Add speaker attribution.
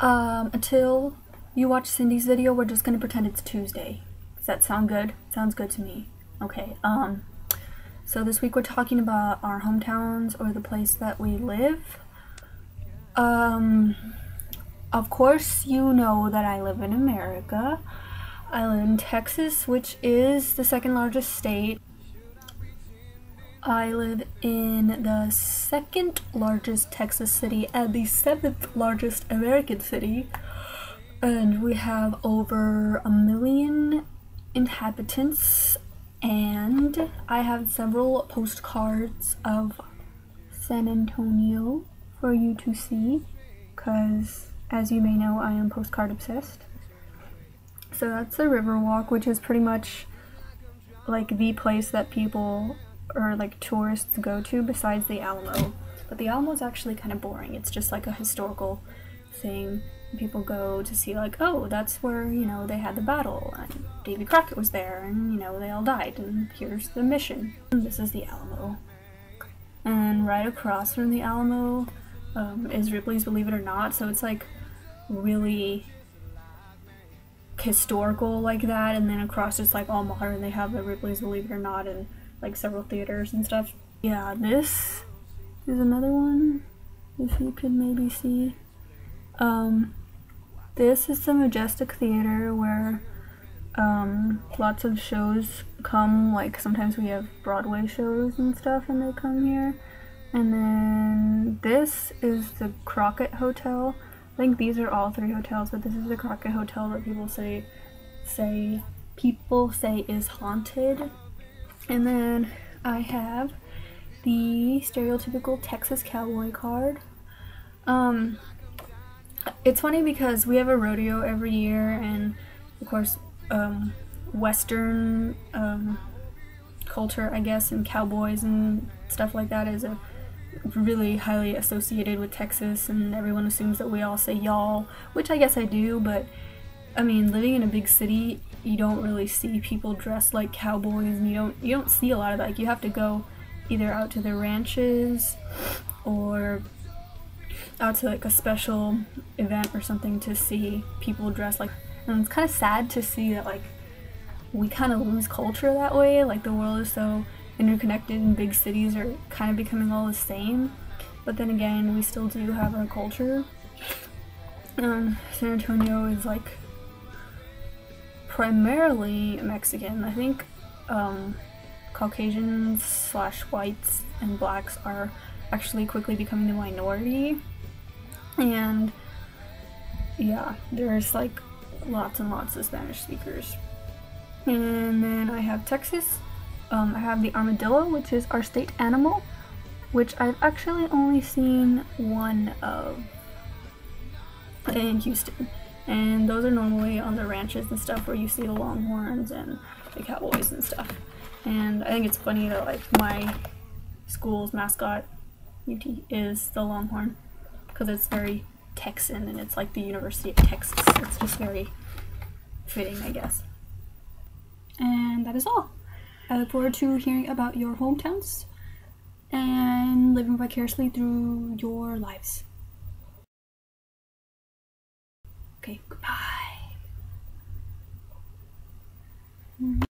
Speaker 1: Until you watch Cindy's video, we're just gonna pretend it's Tuesday. Does that sound good? Sounds good to me. Okay, so this week we're talking about our hometowns or the place that we live. Of course you know that I live in America. I live in Texas, which is the second largest state. I live in the second largest Texas city and the seventh largest American city, and we have over 1 million inhabitants, and I have several postcards of San Antonio for you to see, because as you may know, I am postcard obsessed. So that's the Riverwalk, which is pretty much like the place that people or like tourists go to besides the Alamo. But the Alamo is actually kind of boring. It's just like a historical thing. People go to see like, oh, that's where, you know, they had the battle and Davy Crockett was there and, you know, they all died and here's the mission. And this is the Alamo. And right across from the Alamo is Ripley's Believe It or Not. So it's like really historical like that, and then across it's like all modern. They have the Ripley's Believe It or Not and like several theaters and stuff. Yeah, this is another one, if you could maybe see. This is the Majestic Theater where lots of shows come, like sometimes we have Broadway shows and stuff and they come here. And then this is the Crockett Hotel. I think these are all three hotels, but this is the Crockett Hotel that people say is haunted. And then I have the stereotypical Texas cowboy card. It's funny because we have a rodeo every year, and of course Western culture, I guess, and cowboys and stuff like that is really highly associated with Texas, and everyone assumes that we all say y'all, which I guess I do, but I mean, living in a big city, you don't really see people dressed like cowboys, and you don't see a lot of that. Like, you have to go either out to the ranches or out to like a special event or something to see people dressed like, and it's kind of sad to see that like we kind of lose culture that way. Like, the world is so interconnected and big cities are kind of becoming all the same, but then again, we still do have our culture. San Antonio is like primarily Mexican. I think Caucasians / whites and blacks are actually quickly becoming the minority, and yeah, there's like lots and lots of Spanish speakers. And then I have Texas. I have the armadillo, which is our state animal, which I've actually only seen one of in Houston. And those are normally on the ranches and stuff where you see the longhorns and the cowboys and stuff. And I think it's funny that like my school's mascot, UT, is the longhorn, because it's very Texan and it's like the University of Texas. It's just very fitting, I guess. And that is all. I look forward to hearing about your hometowns and living vicariously through your lives. Okay, goodbye.